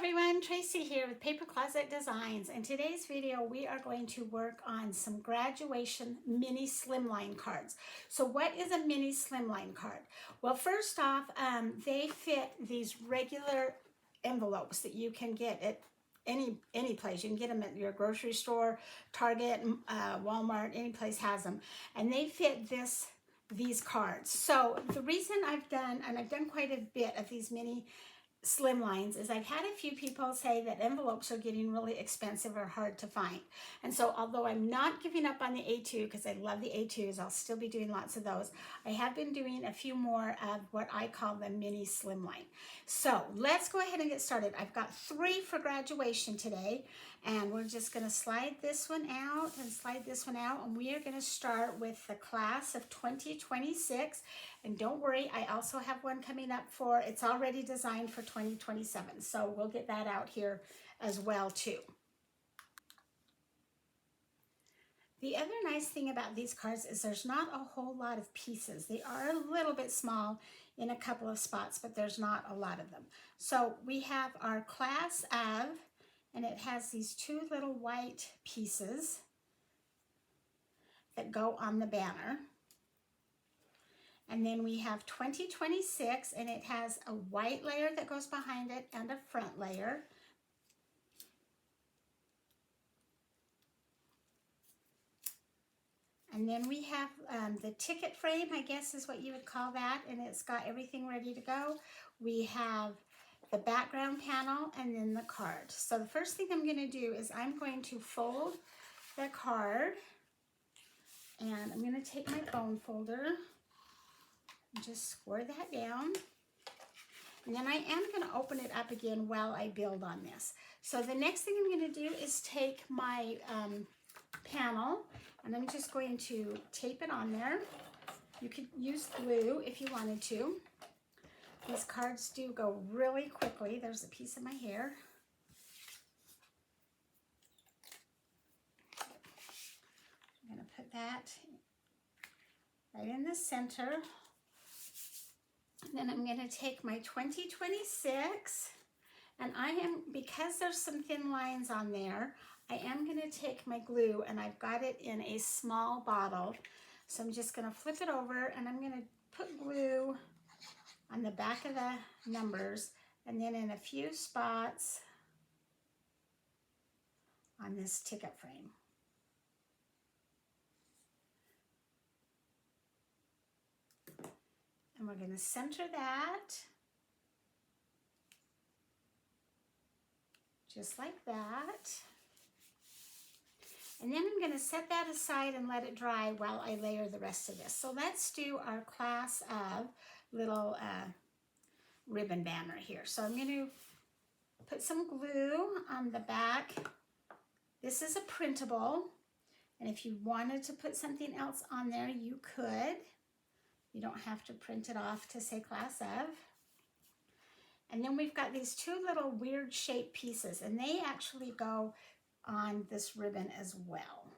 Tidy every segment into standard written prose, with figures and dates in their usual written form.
everyone, Tracy here with Paper Closet Designs. In today's video, we are going to work on some graduation mini slimline cards. So what is a mini slimline card? Well, first off, they fit these regular envelopes that you can get at any place. You can get them at your grocery store, Target, Walmart, any place has them. And they fit these cards. So the reason I've done quite a bit of these mini slimlines is I've had a few people say that envelopes are getting really expensive or hard to find. And so although I'm not giving up on the A2 because I love the A2s, I'll still be doing lots of those. I have been doing a few more of what I call the mini slimline. So let's go ahead and get started. I've got 3 for graduation today, and we're just going to slide this one out and slide this one out, and we are going to start with the class of 2026. And don't worry, I also have one coming up it's already designed for 2027. So we'll get that out here as well too. The other nice thing about these cards is there's not a whole lot of pieces. They are a little bit small in a couple of spots, but there's not a lot of them. So we have our class of, and it has these 2 little white pieces that go on the banner. And then we have 2026, and it has a white layer that goes behind it and a front layer. And then we have the ticket frame, I guess is what you would call that, and it's got everything ready to go. We have the background panel and then the card. So the first thing I'm going to do is I'm going to fold the card, and I'm going to take my bone folder and just score that down. And then I am going to open it up again while I build on this. So the next thing I'm going to do is take my panel, and I'm just going to tape it on there. You could use glue if you wanted to. These cards do go really quickly. There's a piece of my hair. I'm going to put that right in the center. And then I'm going to take my 2026, and because there's some thin lines on there, I am going to take my glue, and I've got it in a small bottle. So I'm just going to flip it over, and I'm going to put glue on the back of the numbers, and then in a few spots on this ticket frame. And we're going to center that, just like that. And then I'm going to set that aside and let it dry while I layer the rest of this. So let's do our class of little ribbon banner here. So I'm going to put some glue on the back. This is a printable, and if you wanted to put something else on there, you could. You don't have to print it off to say class of. And then we've got these 2 little weird shaped pieces, and they actually go on this ribbon as well.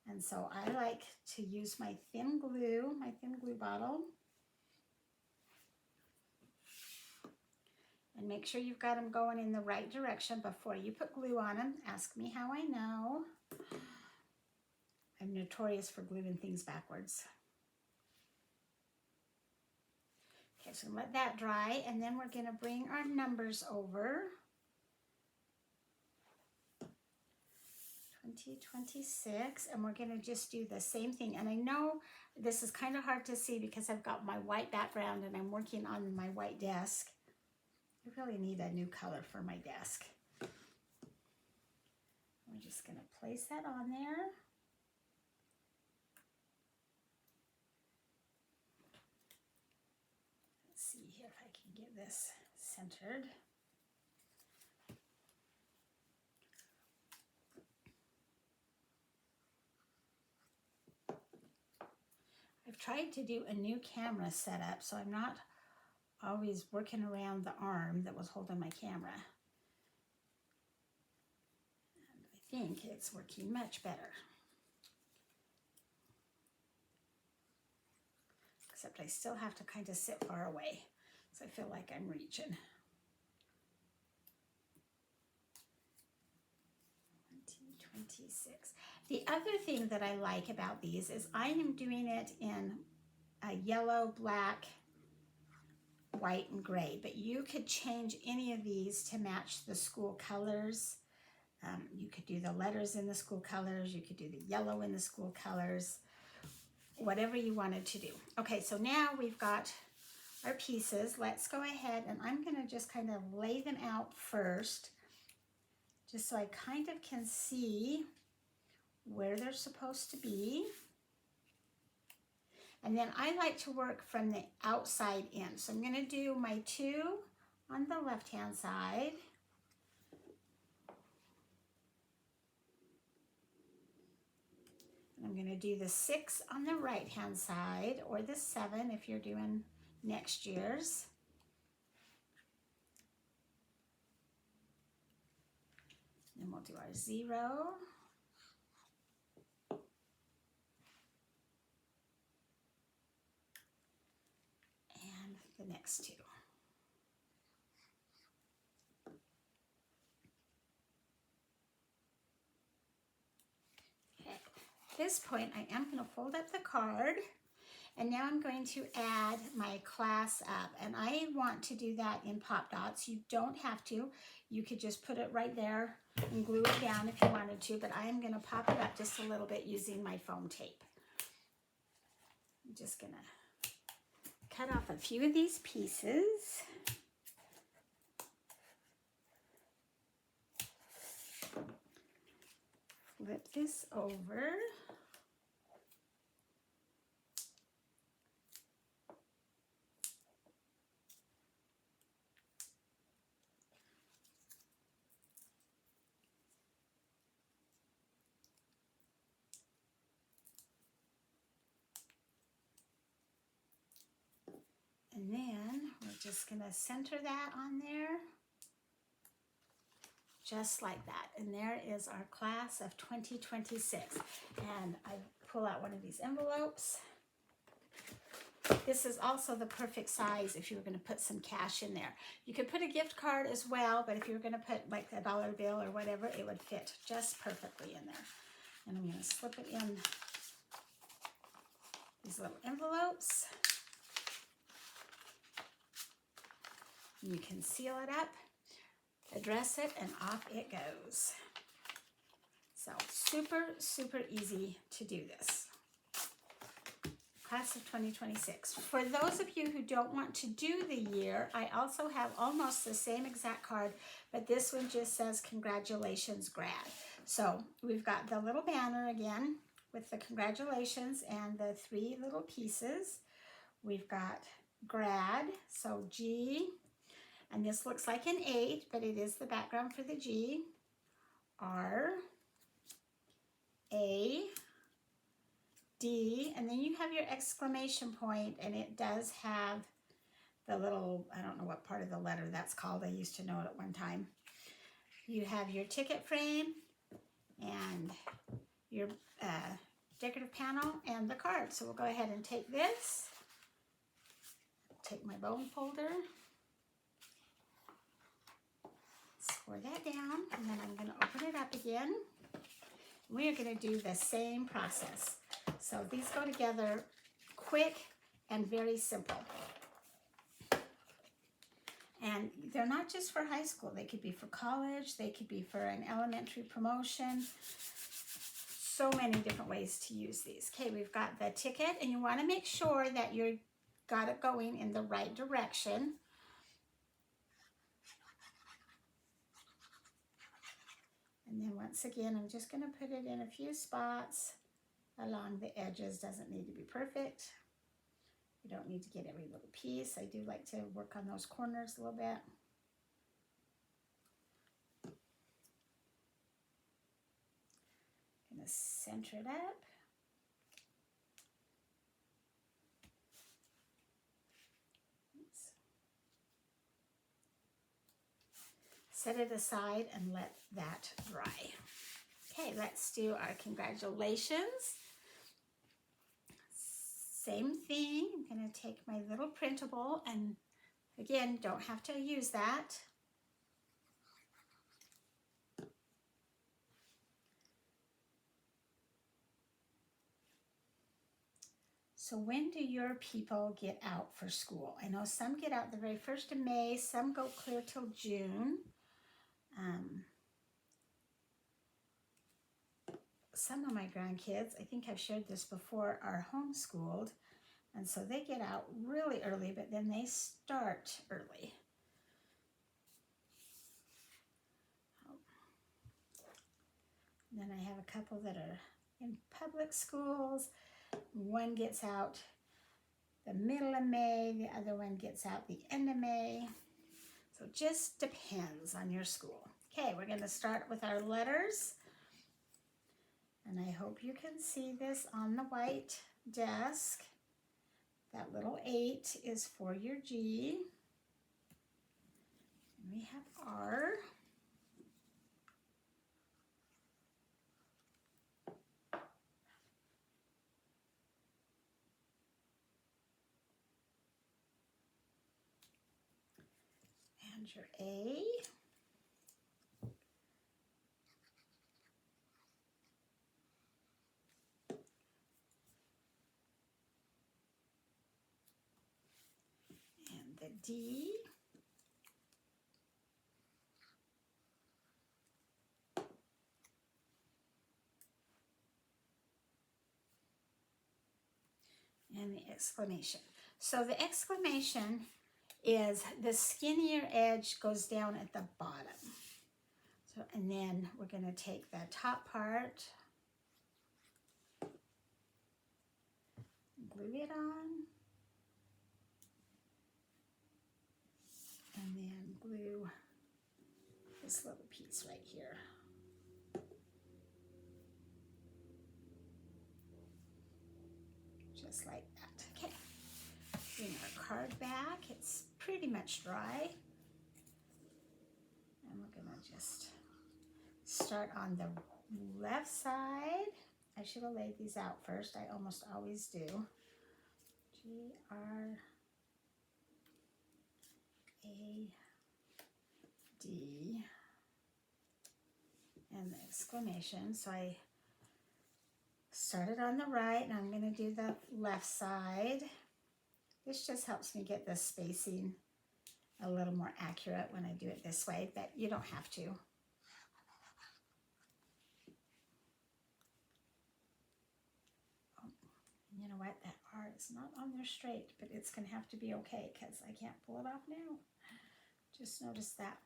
And so I like to use my thin glue bottle. And make sure you've got them going in the right direction before you put glue on them. Ask me how I know. I'm notorious for gluing things backwards. Okay, so let that dry, and then we're going to bring our numbers over. 2026, and we're going to just do the same thing. And I know this is kind of hard to see because I've got my white background and I'm working on my white desk. I really need a new color for my desk. We're just going to place that on there. See here if I can get this centered. I've tried to do a new camera setup, so I'm not always working around the arm that was holding my camera. And I think it's working much better. Except I still have to kind of sit far away, so I feel like I'm reaching. 26. The other thing that I like about these is I am doing it in a yellow, black, white, and gray, but you could change any of these to match the school colors. You could do the letters in the school colors, you could do the yellow in the school colors, whatever you wanted to do. Okay, so now we've got our pieces. Let's go ahead and I'm going to just kind of lay them out first, just so I kind of can see where they're supposed to be. And then I like to work from the outside in. So I'm going to do my 2 on the left-hand side. And I'm going to do the 6 on the right-hand side, or the 7 if you're doing next year's. Then we'll do our 0. And the next 2. Okay. At this point, I am going to fold up the card. And now I'm going to add my class up, and I want to do that in pop dots. You don't have to. You could just put it right there and glue it down if you wanted to, but I am going to pop it up just a little bit using my foam tape. I'm just going to cut off a few of these pieces. Flip this over. And then we're just going to center that on there, just like that. And there is our class of 2026. And I pull out one of these envelopes. This is also the perfect size if you were going to put some cash in there. You could put a gift card as well, but if you were going to put like a dollar bill or whatever, it would fit just perfectly in there. And I'm going to slip it in these little envelopes. You can seal it up, address it, and off it goes. So super, super easy to do this. Class of 2026. For those of you who don't want to do the year, I also have almost the same exact card, but this one just says congratulations grad. So we've got the little banner again with the congratulations and the 3 little pieces. We've got grad, so G, and this looks like an 8, but it is the background for the G. R, A, D, and then you have your exclamation point, and it does have the little, I don't know what part of the letter that's called. I used to know it at one time. You have your ticket frame and your decorative panel and the card. So we'll go ahead and take this, take my bone folder, score that down, and then I'm going to open it up again. We are going to do the same process. So these go together quick and very simple. And they're not just for high school. They could be for college. They could be for an elementary promotion. So many different ways to use these. Okay, we've got the ticket, and you want to make sure that you've got it going in the right direction. And then once again, I'm just going to put it in a few spots along the edges. Doesn't need to be perfect. You don't need to get every little piece. I do like to work on those corners a little bit. Going to center it up. Set it aside and let that dry. Okay, let's do our congratulations. Same thing. I'm going to take my little printable, and again, don't have to use that. So when do your people get out for school? I know some get out the very 1st of May, some go clear till June. Some of my grandkids, I think I've shared this before, are homeschooled. And so they get out really early, but then they start early. And then I have a couple that are in public schools. One gets out the middle of May, the other one gets out the end of May. So it just depends on your school. Okay, we're going to start with our letters. And I hope you can see this on the white desk. That little 8 is for your G. And we have R. And your A. And the D. And the exclamation. So the exclamation is the skinnier edge goes down at the bottom. So, and then we're going to take the top part, glue it on, and then glue this little piece right here. Just like that. Okay. Bring our card back. It's pretty much dry. And we're going to just start on the left side. I should have laid these out first. I almost always do. G, R, A, D, and the exclamation. So I started on the right, and I'm going to do the left side. This just helps me get the spacing a little more accurate when I do it this way, but you don't have to. Oh, you know what? That R is not on there straight, but it's going to have to be okay because I can't pull it off now. Just notice that.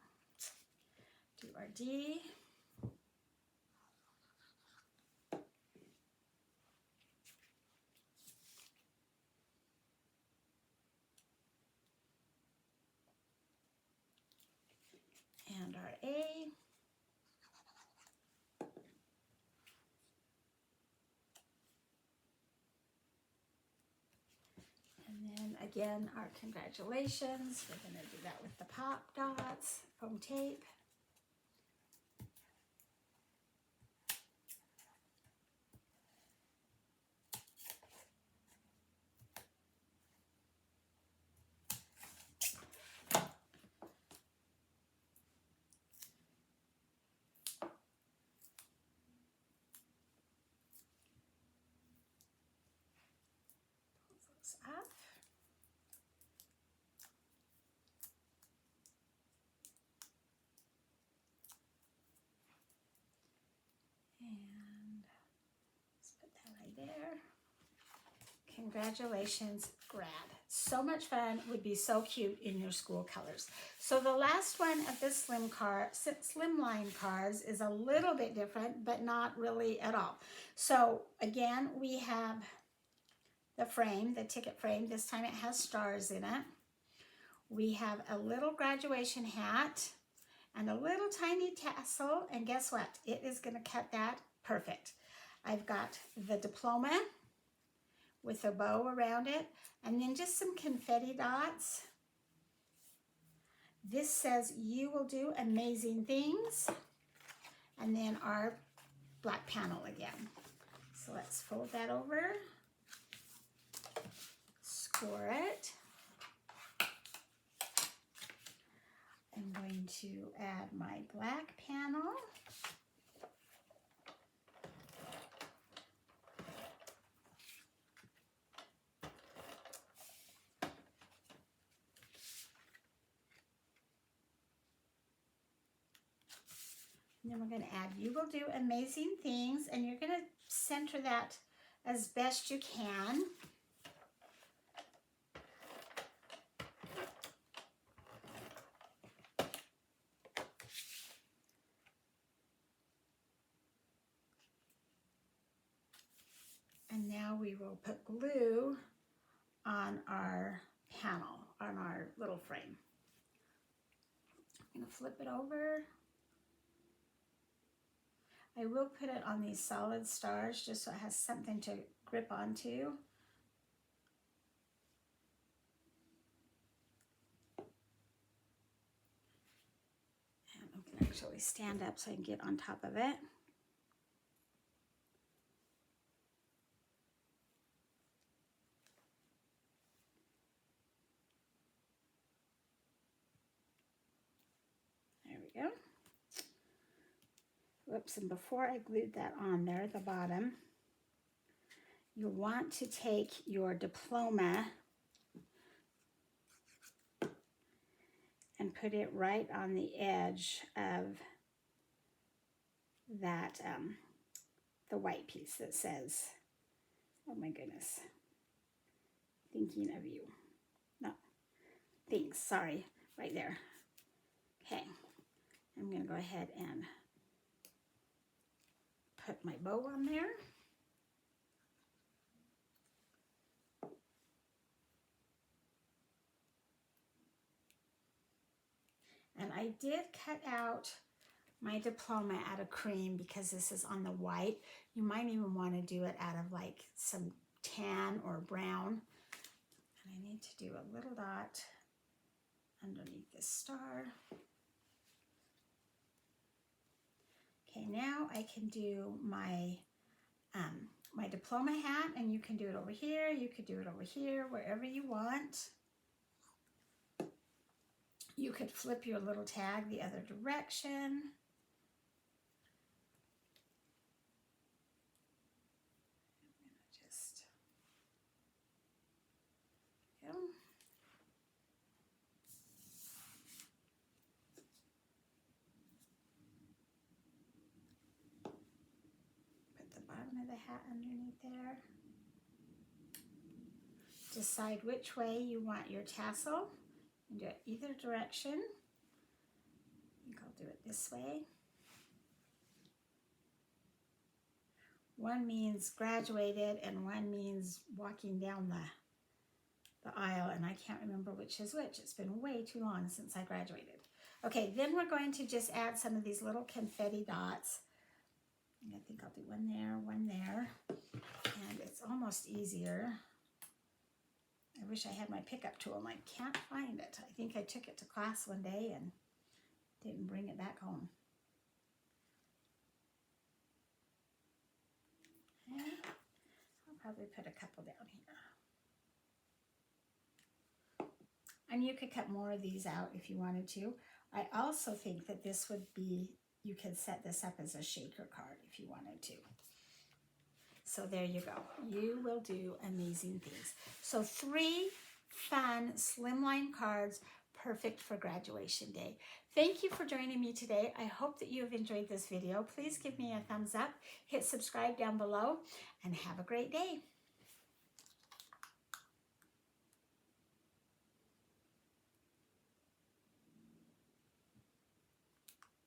Do our D. And our A. And then again, our congratulations. We're going to do that with the pop dots, foam tape. Up. And let's put that right there. Congratulations, Grad. So much fun. Would be so cute in your school colors. So the last one of the Slimline cards is a little bit different, but not really at all. So again, we have the frame, the ticket frame. This time it has stars in it. We have a little graduation hat and a little tiny tassel. And guess what? It is going to cut that perfect. I've got the diploma with a bow around it and then just some confetti dots. This says, "You will do amazing things." And then our black panel again. So let's fold that over. Score it. I'm going to add my black panel. And then we're going to add "You Will Do Amazing Things," and you're going to center that as best you can. And now we will put glue on our panel, on our little frame. I'm going to flip it over. I will put it on these solid stars just so it has something to grip onto. And I'm going to actually stand up so I can get on top of it. There we go. Whoops, and before I glued that on there at the bottom, you'll want to take your diploma and put it right on the edge of that, the white piece that says, oh my goodness, thinking of you. No, thanks, sorry, right there. Okay, I'm gonna go ahead and put my bow on there. And I did cut out my diploma out of cream because this is on the white. You might even want to do it out of like some tan or brown. And I need to do a little dot underneath this star. Okay, now I can do my my diploma hat, and you can do it over here, you could do it over here, wherever you want. You could flip your little tag the other direction. Just go. Put the bottom of the hat underneath there. Decide which way you want your tassel. And do it either direction. I think I'll do it this way. One means graduated and one means walking down the aisle, and I can't remember which is which. It's been way too long since I graduated. Okay, then we're going to just add some of these little confetti dots. And I think I'll do one there, and it's almost easier. I wish I had my pickup tool. I can't find it. I think I took it to class one day and didn't bring it back home. Okay. I'll probably put a couple down here. And you could cut more of these out if you wanted to. I also think that this would be, you could set this up as a shaker card if you wanted to. So there you go. You will do amazing things. So 3 fun slimline cards, perfect for graduation day. Thank you for joining me today. I hope that you have enjoyed this video. Please give me a thumbs up, hit subscribe down below, and have a great day.